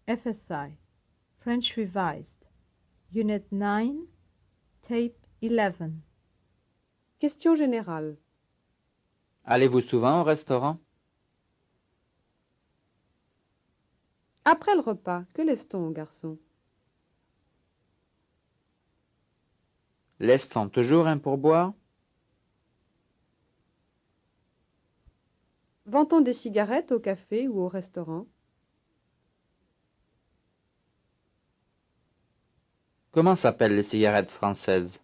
FSI, French Revised, Unit 9, Tape 11. Question générale. Allez-vous souvent au restaurant? Après le repas, que laisse-t-on aux garçons? Laisse-t-on toujours un pourboire? Vend-on des cigarettes au café ou au restaurant? Comment s'appellent les cigarettes françaises?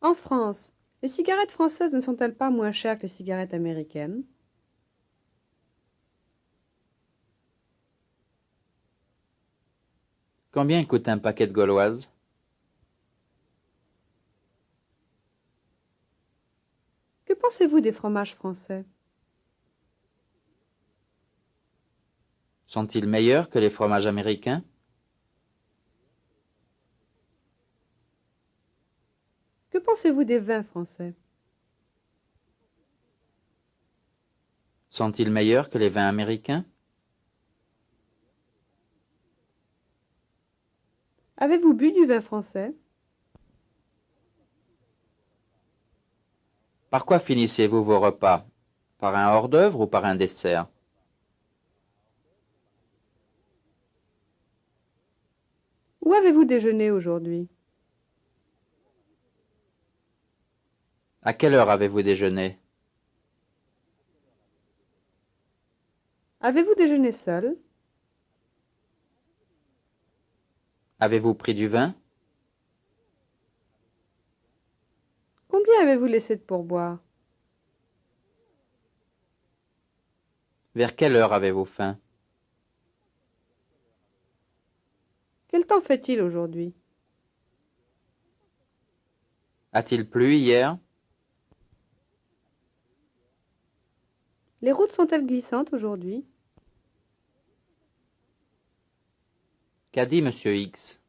En France, les cigarettes françaises ne sont-elles pas moins chères que les cigarettes américaines? Combien coûte un paquet de gauloises? Que pensez-vous des fromages français? Sont-ils meilleurs que les fromages américains? Que pensez-vous des vins français? Sont-ils meilleurs que les vins américains? Avez-vous bu du vin français? Par quoi finissez-vous vos repas? Par un hors-d'œuvre ou par un dessert? Où avez-vous déjeuné aujourd'hui? À quelle heure avez-vous déjeuné? Avez-vous déjeuné seul? Avez-vous pris du vin? Combien avez-vous laissé de pourboire? Vers quelle heure avez-vous faim? Quel temps fait-il aujourd'hui? A-t-il plu hier? Les routes sont-elles glissantes aujourd'hui? Qu'a dit Monsieur X?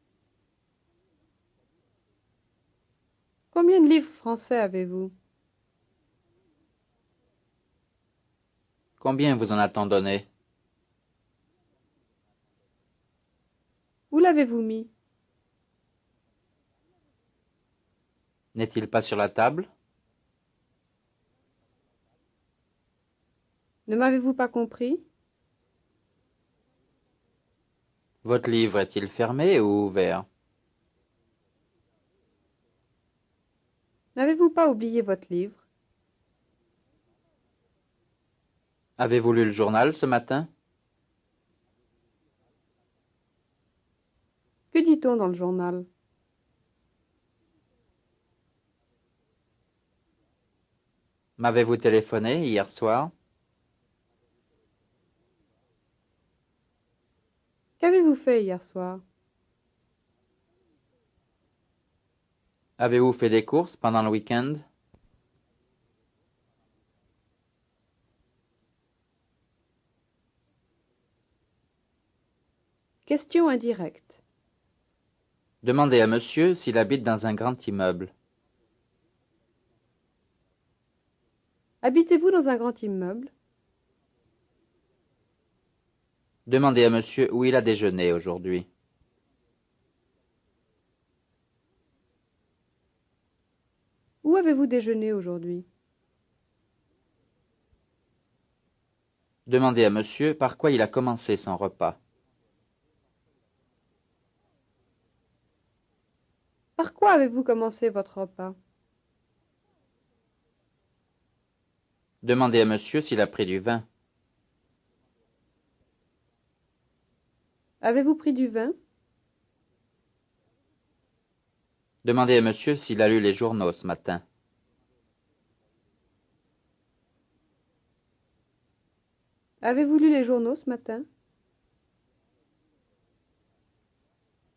Combien de livres français avez-vous? Combien vous en a-t-on donné? Où l'avez-vous mis? N'est-il pas sur la table? Ne m'avez-vous pas compris? Votre livre est-il fermé ou ouvert? N'avez-vous pas oublié votre livre? Avez-vous lu le journal ce matin? Que dit-on dans le journal? M'avez-vous téléphoné hier soir? Qu'avez-vous fait hier soir? Avez-vous fait des courses pendant le week-end? Question indirecte. Demandez à monsieur s'il habite dans un grand immeuble. Habitez-vous dans un grand immeuble? Demandez à monsieur où il a déjeuné aujourd'hui. Où avez-vous déjeuné aujourd'hui? Demandez à monsieur par quoi il a commencé son repas. Par quoi avez-vous commencé votre repas? Demandez à monsieur s'il a pris du vin. Avez-vous pris du vin? Demandez à monsieur s'il a lu les journaux ce matin. Avez-vous lu les journaux ce matin?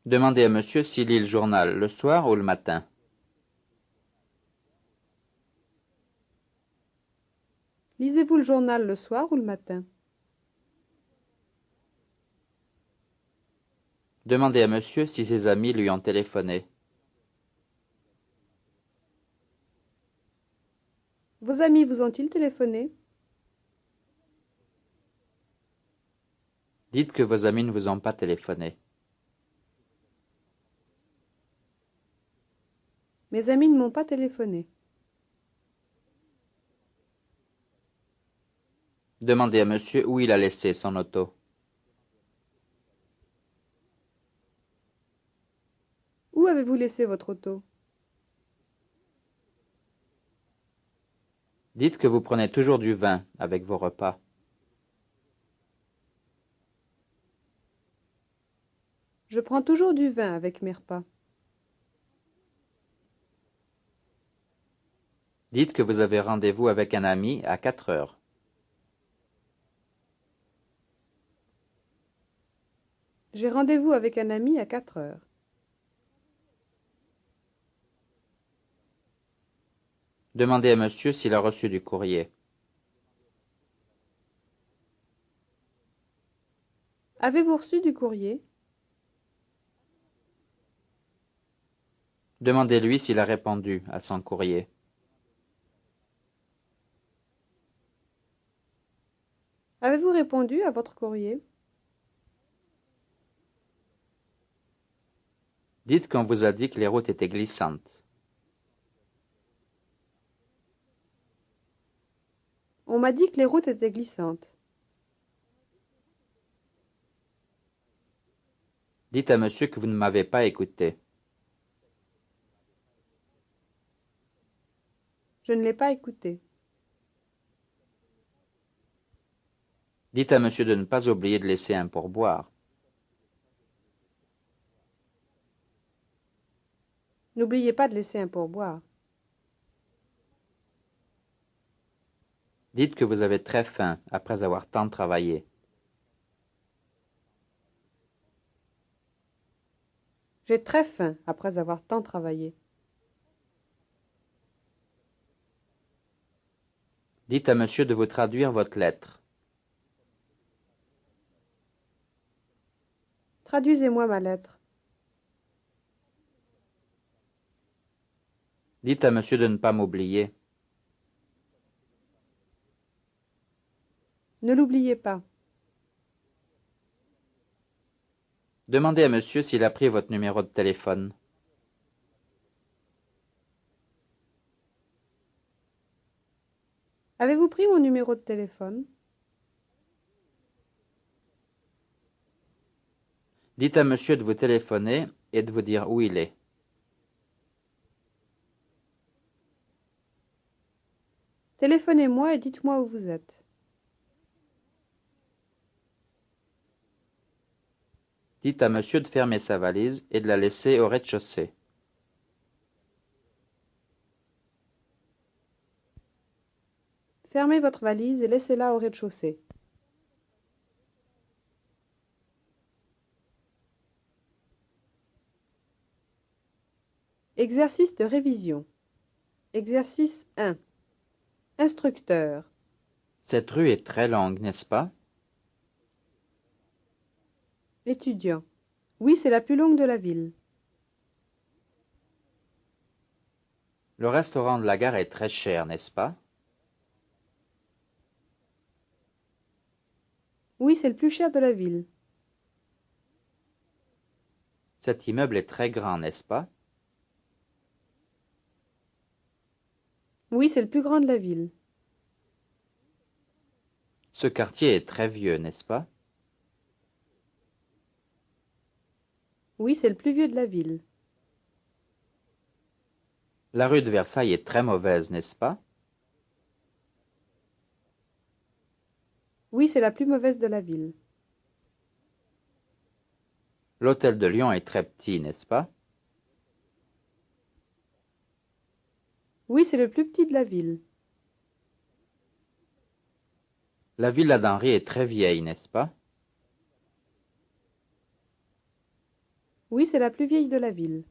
Demandez à monsieur s'il lit le journal le soir ou le matin. Lisez-vous le journal le soir ou le matin? Demandez à monsieur si ses amis lui ont téléphoné. Vos amis vous ont-ils téléphoné? Dites que vos amis ne vous ont pas téléphoné. Mes amis ne m'ont pas téléphoné. Demandez à monsieur où il a laissé son auto. Où avez-vous laissé votre auto? Dites que vous prenez toujours du vin avec vos repas. Je prends toujours du vin avec mes repas. Dites que vous avez rendez-vous avec un ami à 4 heures. J'ai rendez-vous avec un ami à 4 heures. Demandez à monsieur s'il a reçu du courrier. Avez-vous reçu du courrier? Demandez-lui s'il a répondu à son courrier. Avez-vous répondu à votre courrier? Dites qu'on vous a dit que les routes étaient glissantes. On m'a dit que les routes étaient glissantes. Dites à monsieur que vous ne m'avez pas écouté. Je ne l'ai pas écouté. Dites à monsieur de ne pas oublier de laisser un pourboire. N'oubliez pas de laisser un pourboire. Dites que vous avez très faim après avoir tant travaillé. J'ai très faim après avoir tant travaillé. Dites à monsieur de vous traduire votre lettre. Traduisez-moi ma lettre. Dites à monsieur de ne pas m'oublier. Ne l'oubliez pas. Demandez à monsieur s'il a pris votre numéro de téléphone. Avez-vous pris mon numéro de téléphone? Dites à monsieur de vous téléphoner et de vous dire où il est. Téléphonez-moi et dites-moi où vous êtes. Dites à monsieur de fermer sa valise et de la laisser au rez-de-chaussée. Fermez votre valise et laissez-la au rez-de-chaussée. Exercice de révision. Exercice 1. Instructeur. Cette rue est très longue, n'est-ce pas? Étudiant. Oui, c'est la plus longue de la ville. Le restaurant de la gare est très cher, n'est-ce pas? Oui, c'est le plus cher de la ville. Cet immeuble est très grand, n'est-ce pas? Oui, c'est le plus grand de la ville. Ce quartier est très vieux, n'est-ce pas? Oui, c'est le plus vieux de la ville. La rue de Versailles est très mauvaise, n'est-ce pas? Oui, c'est la plus mauvaise de la ville. L'hôtel de Lyon est très petit, n'est-ce pas? Oui, c'est le plus petit de la ville. La villa d'Henri est très vieille, n'est-ce pas? Oui, c'est la plus vieille de la ville.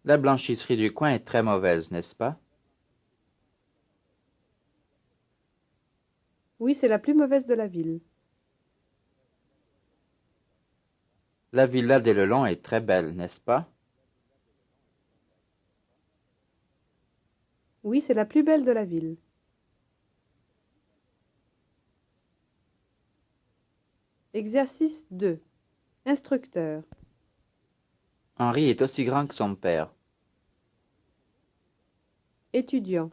La blanchisserie du coin est très mauvaise, n'est-ce pas? Oui, c'est la plus mauvaise de la ville. La villa des Lelon est très belle, n'est-ce pas? Oui, c'est la plus belle de la ville. Exercice 2. Instructeur. Henri est aussi grand que son père. Étudiant.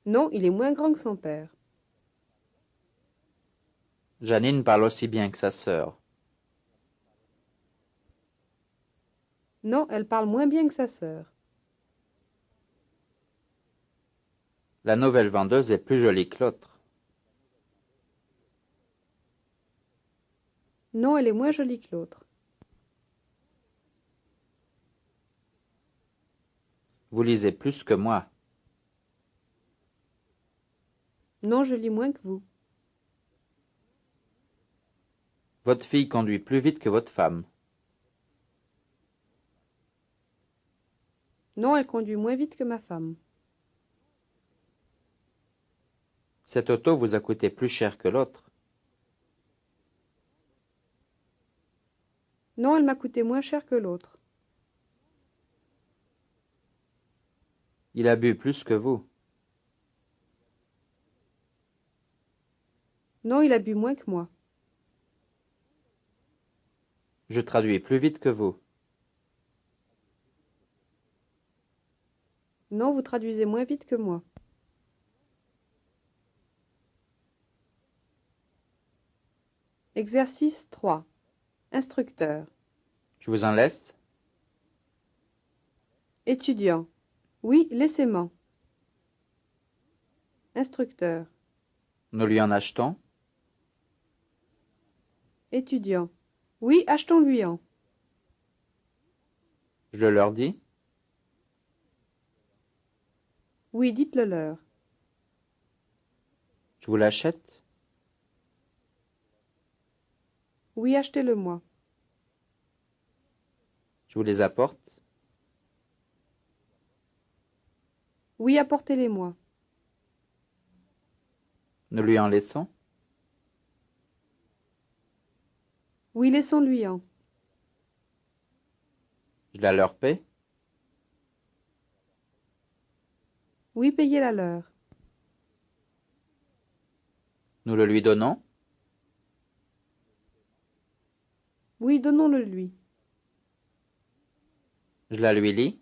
Non, il est moins grand que son père. Janine parle aussi bien que sa sœur. Non, elle parle moins bien que sa sœur. La nouvelle vendeuse est plus jolie que l'autre. Non, elle est moins jolie que l'autre. Vous lisez plus que moi. Non, je lis moins que vous. Votre fille conduit plus vite que votre femme. Non, elle conduit moins vite que ma femme. Cette auto vous a coûté plus cher que l'autre. Non, elle m'a coûté moins cher que l'autre. Il a bu plus que vous. Non, il a bu moins que moi. Je traduis plus vite que vous. Non, vous traduisez moins vite que moi. Exercice 3. Instructeur. Je vous en laisse. Étudiant. Oui, laissez-moi. Instructeur. Nous lui en achetons. Étudiant. Oui, achetons-lui un. Je le leur dis. Oui, dites-le leur. Je vous l'achète. Oui, achetez-le-moi. Je vous les apporte. Oui, apportez-les-moi. Nous lui en laissons. Oui, laissons-lui un. Je la leur paie. Oui, payez-la leur. Nous le lui donnons. Oui, donnons-le lui. Je la lui lis.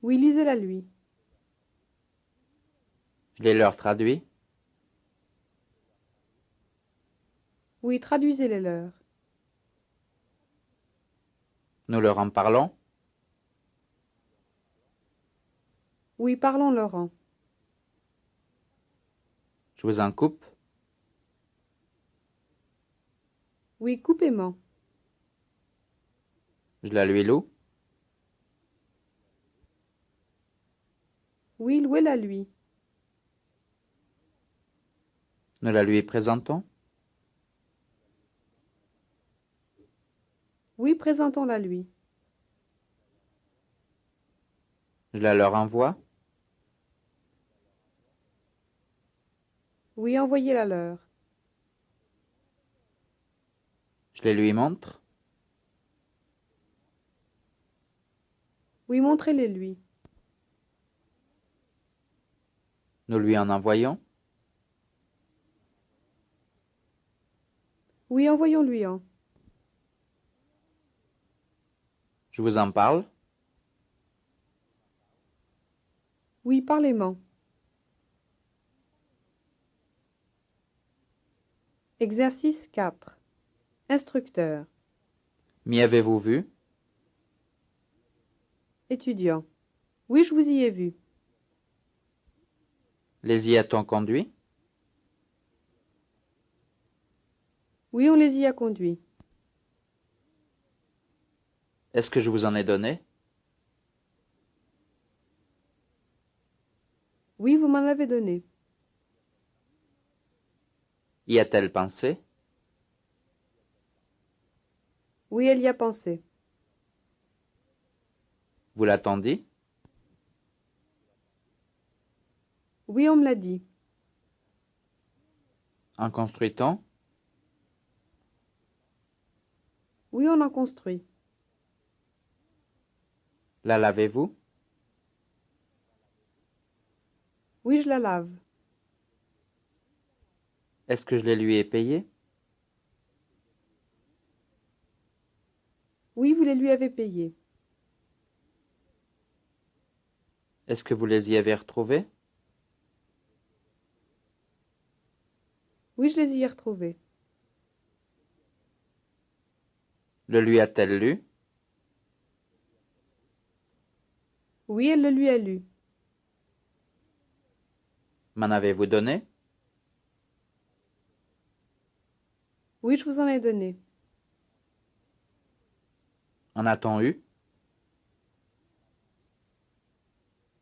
Oui, lisez-la lui. Je les leur traduis. Oui, traduisez-les leur. Nous leur en parlons. Oui, parlons-leur en. Je vous en coupe. Oui, coupez-moi. Je la lui loue. Oui, louez-la lui. Nous la lui présentons. Oui, présentons-la lui. Je la leur envoie. Oui, envoyez-la leur. Je les lui montre. Oui, montrez-les lui. Nous lui en envoyons. Oui, envoyons-lui un. Je vous en parle. Oui, parlez-moi. Exercice 4. Instructeur. M'y avez-vous vu? Étudiant. Oui, je vous y ai vu. Les y a-t-on conduits? Oui, on les y a conduits. Est-ce que je vous en ai donné? Oui, vous m'en avez donné. Y a-t-elle pensé? Oui, elle y a pensé. Vous l'a-t-on dit? Oui, on me l'a dit. En construit-on? Oui, on en construit. La lavez-vous? Oui, je la lave. Est-ce que je les lui ai payés? Oui, vous les lui avez payés. Est-ce que vous les y avez retrouvés? Oui, je les y ai retrouvés. Le lui a-t-elle lu? Oui, elle le lui a lu. M'en avez-vous donné? Oui, je vous en ai donné. En a-t-on eu?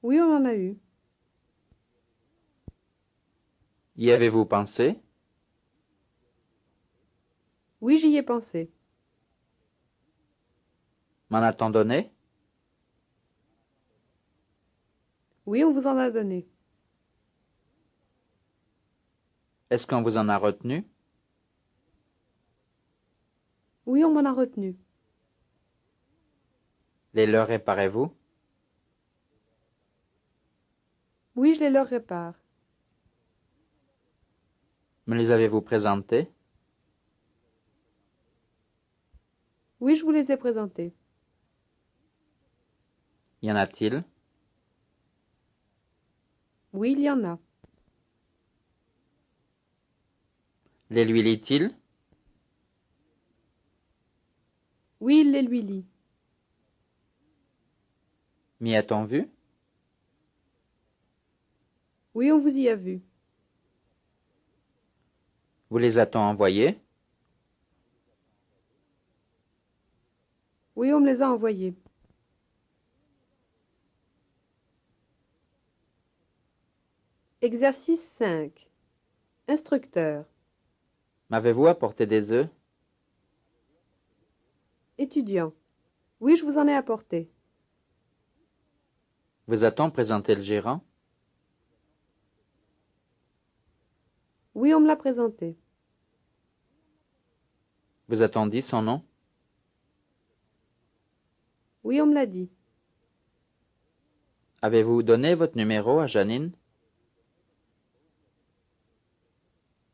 Oui, on en a eu. Y avez-vous pensé? Oui, j'y ai pensé. M'en a-t-on donné? Oui, on vous en a donné. Est-ce qu'on vous en a retenu? Oui, on m'en a retenu. Les leur réparez-vous? Oui, je les leur répare. Me les avez-vous présentés? Oui, je vous les ai présentés. Y en a-t-il? Oui, il y en a. Les lui lit-il? Oui, il les lui lit. M'y a-t-on vu? Oui, on vous y a vu. Vous les a-t-on envoyés? Oui, on me les a envoyés. Exercice 5. Instructeur. M'avez-vous apporté des œufs? Étudiant. Oui, je vous en ai apporté. Vous a-t-on présenté le gérant? Oui, on me l'a présenté. Vous a-t-on dit son nom? Oui, on me l'a dit. Avez-vous donné votre numéro à Janine?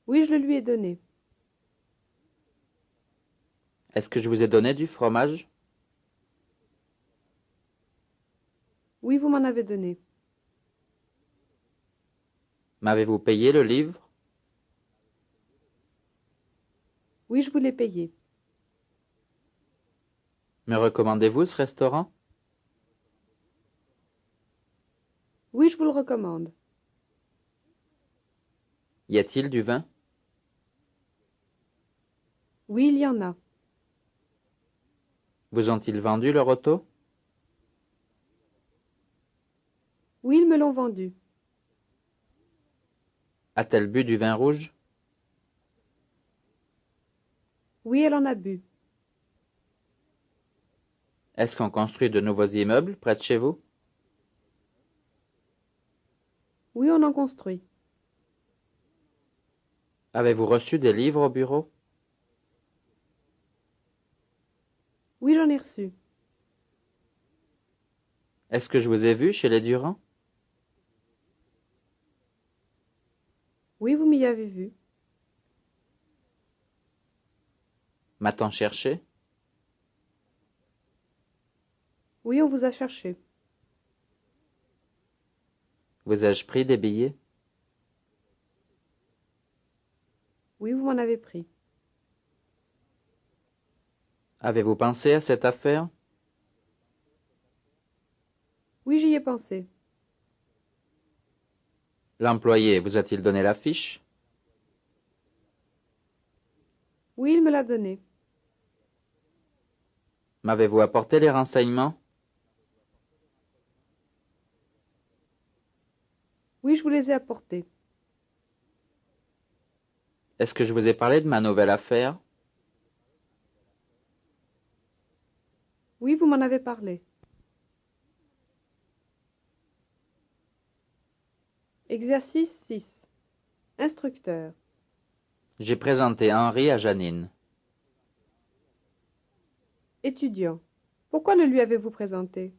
Oui, je le lui ai donné. Est-ce que je vous ai donné du fromage? Oui, vous m'en avez donné. M'avez-vous payé le livre? Oui, je vous l'ai payé. Me recommandez-vous ce restaurant? Oui, je vous le recommande. Y a-t-il du vin? Oui, il y en a. Vous ont-ils vendu leur auto? Oui, ils me l'ont vendu. A-t-elle bu du vin rouge? Oui, elle en a bu. Est-ce qu'on construit de nouveaux immeubles près de chez vous? Oui, on en construit. Avez-vous reçu des livres au bureau? Oui, j'en ai reçu. Est-ce que je vous ai vu chez les Durand? Oui, vous m'y avez vu. M'a-t-on cherché? Oui, on vous a cherché. Vous ai-je pris des billets? Oui, vous m'en avez pris. Avez-vous pensé à cette affaire? Oui, j'y ai pensé. L'employé vous a-t-il donné la fiche? Oui, il me l'a donné. M'avez-vous apporté les renseignements? Oui, je vous les ai apportés. Est-ce que je vous ai parlé de ma nouvelle affaire? Oui, vous m'en avez parlé. Exercice 6. Instructeur. J'ai présenté Henri à Janine. Étudiant. Pourquoi le lui avez-vous présenté?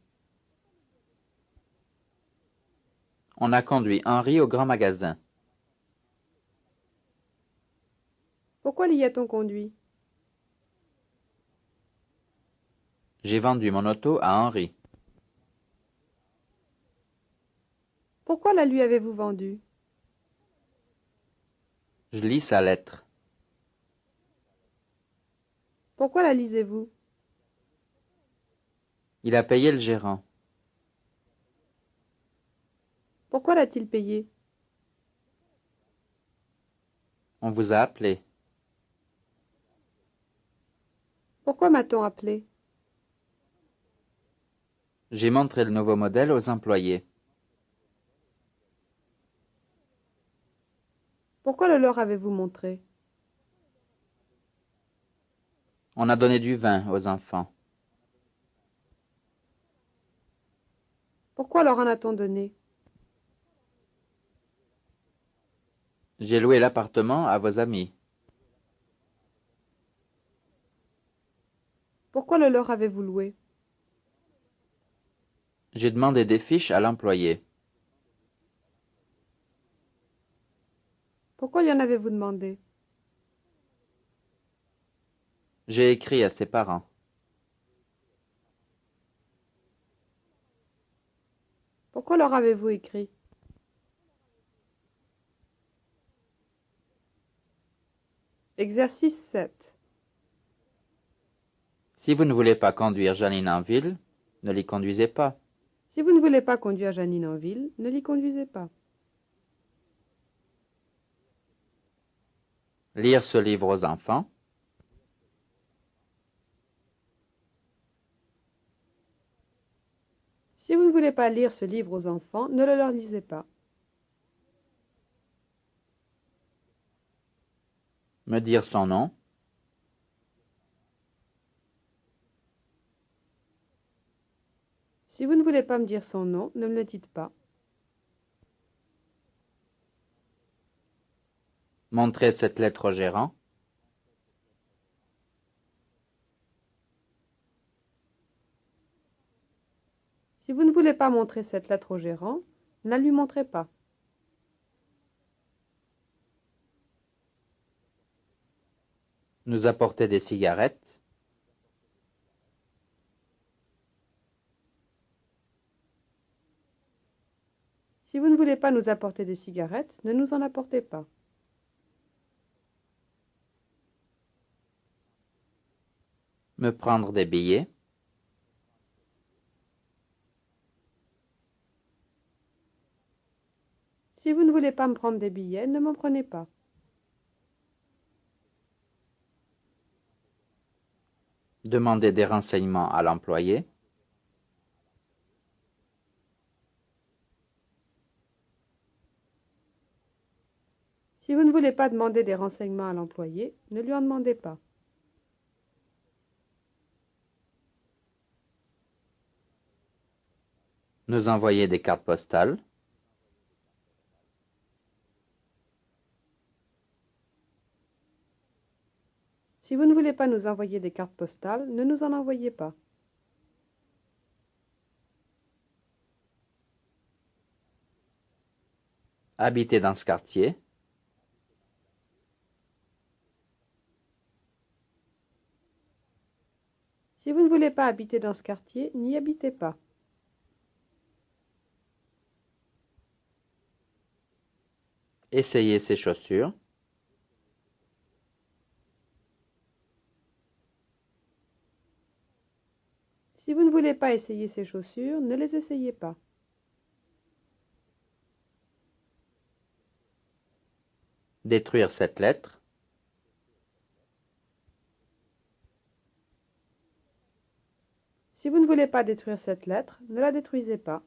On a conduit Henri au grand magasin. Pourquoi l'y a-t-on conduit? J'ai vendu mon auto à Henri. Pourquoi la lui avez-vous vendue? Je lis sa lettre. Pourquoi la lisez-vous? Il a payé le gérant. Pourquoi l'a-t-il payé? On vous a appelé. Pourquoi m'a-t-on appelé? J'ai montré le nouveau modèle aux employés. Pourquoi le leur avez-vous montré? On a donné du vin aux enfants. Pourquoi leur en a-t-on donné? J'ai loué l'appartement à vos amis. Pourquoi le leur avez-vous loué? J'ai demandé des fiches à l'employé. Pourquoi lui en avez-vous demandé? J'ai écrit à ses parents. Pourquoi leur avez-vous écrit? Exercice 7. Si vous ne voulez pas conduire Janine en ville, ne l'y conduisez pas. Si vous ne voulez pas conduire Janine en ville, ne l'y conduisez pas. Lire ce livre aux enfants. Si vous ne voulez pas lire ce livre aux enfants, ne le leur lisez pas. Me dire son nom. Si vous ne voulez pas me dire son nom, ne me le dites pas. Montrer cette lettre au gérant. Si vous ne voulez pas montrer cette lettre au gérant, ne la lui montrez pas. Nous apporter des cigarettes. Si vous ne voulez pas nous apporter des cigarettes, ne nous en apportez pas. Me prendre des billets. Si vous ne voulez pas me prendre des billets, ne m'en prenez pas. Demander des renseignements à l'employé. Si vous ne voulez pas demander des renseignements à l'employé, ne lui en demandez pas. Nous envoyer des cartes postales. Si vous ne voulez pas nous envoyer des cartes postales, ne nous en envoyez pas. Habiter dans ce quartier. Si vous ne voulez pas habiter dans ce quartier, n'y habitez pas. Essayer ses chaussures. Si vous ne voulez pas essayer ces chaussures, ne les essayez pas. Détruire cette lettre. Si vous ne voulez pas détruire cette lettre, ne la détruisez pas.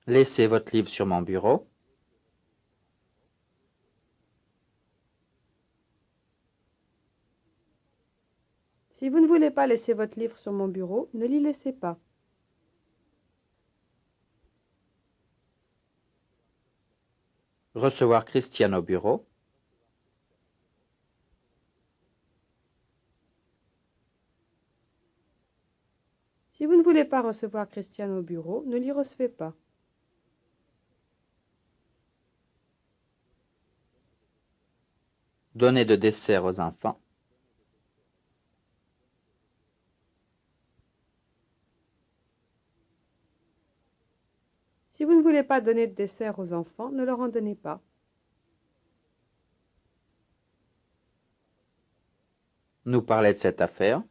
Laissez votre livre sur mon bureau. Si vous ne voulez pas laisser votre livre sur mon bureau, ne l'y laissez pas. Recevoir Christiane au bureau. Si vous ne voulez pas recevoir Christiane au bureau, ne l'y recevez pas. Donner de dessert aux enfants. Si vous ne voulez pas donner de dessert aux enfants, ne leur en donnez pas. Nous parler de cette affaire.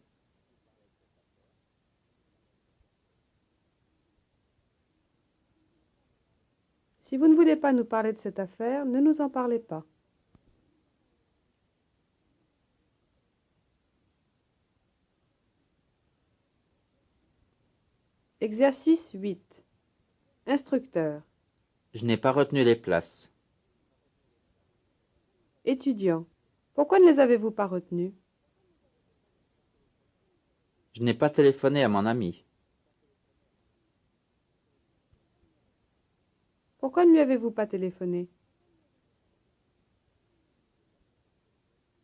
Si vous ne voulez pas nous parler de cette affaire, ne nous en parlez pas. Exercice 8. Instructeur. Je n'ai pas retenu les places. Étudiant. Pourquoi ne les avez-vous pas retenus? Je n'ai pas téléphoné à mon ami. Pourquoi ne lui avez-vous pas téléphoné?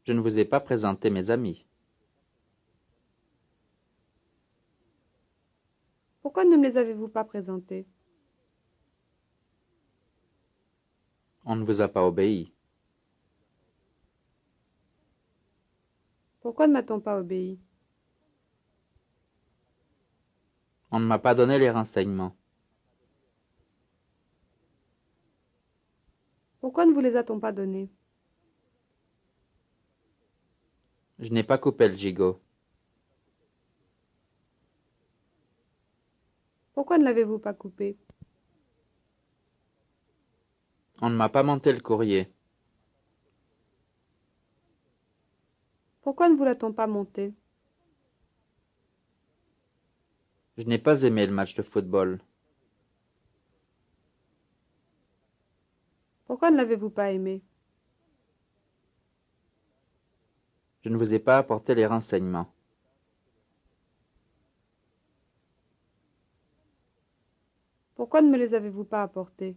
Je ne vous ai pas présenté mes amis. Pourquoi ne me les avez-vous pas présentés? On ne vous a pas obéi. Pourquoi ne m'a-t-on pas obéi? On ne m'a pas donné les renseignements. Pourquoi ne vous les a-t-on pas donnés? Je n'ai pas coupé le gigot. Pourquoi ne l'avez-vous pas coupé? On ne m'a pas monté le courrier. Pourquoi ne vous l'a-t-on pas monté? Je n'ai pas aimé le match de football. Pourquoi ne l'avez-vous pas aimé? Je ne vous ai pas apporté les renseignements. Pourquoi ne me les avez-vous pas apportés?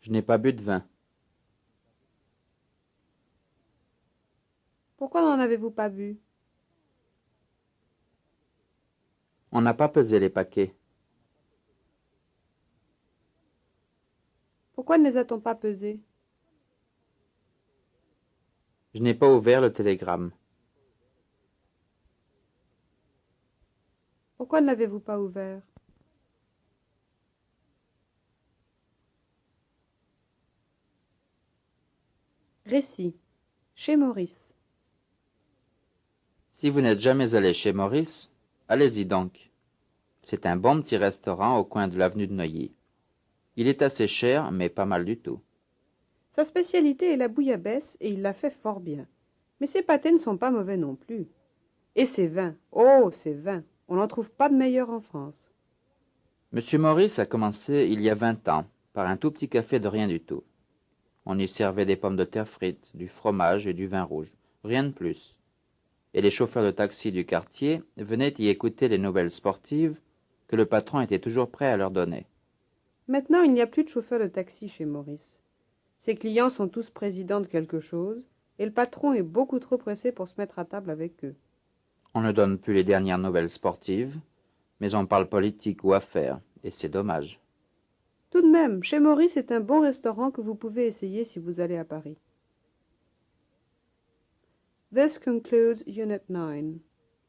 Je n'ai pas bu de vin. Pourquoi n'en avez-vous pas bu? On n'a pas pesé les paquets. Pourquoi ne les a-t-on pas pesés? Je n'ai pas ouvert le télégramme. Pourquoi ne l'avez-vous pas ouvert? Récit. Chez Maurice. Si vous n'êtes jamais allé chez Maurice, allez-y donc. C'est un bon petit restaurant au coin de l'avenue de Neuilly. Il est assez cher, mais pas mal du tout. Sa spécialité est la bouillabaisse et il la fait fort bien. Mais ses pâtés ne sont pas mauvais non plus. Et ses vins, oh, ses vins, on n'en trouve pas de meilleurs en France. Monsieur Maurice a commencé il y a 20 ans, par un tout petit café de rien du tout. On y servait des pommes de terre frites, du fromage et du vin rouge, rien de plus. Et les chauffeurs de taxi du quartier venaient y écouter les nouvelles sportives que le patron était toujours prêt à leur donner. Maintenant, il n'y a plus de chauffeur de taxi chez Maurice. Ses clients sont tous présidents de quelque chose, et le patron est beaucoup trop pressé pour se mettre à table avec eux. On ne donne plus les dernières nouvelles sportives, mais on parle politique ou affaires, et c'est dommage. Tout de même, chez Maurice est un bon restaurant que vous pouvez essayer si vous allez à Paris. This concludes Unit 9.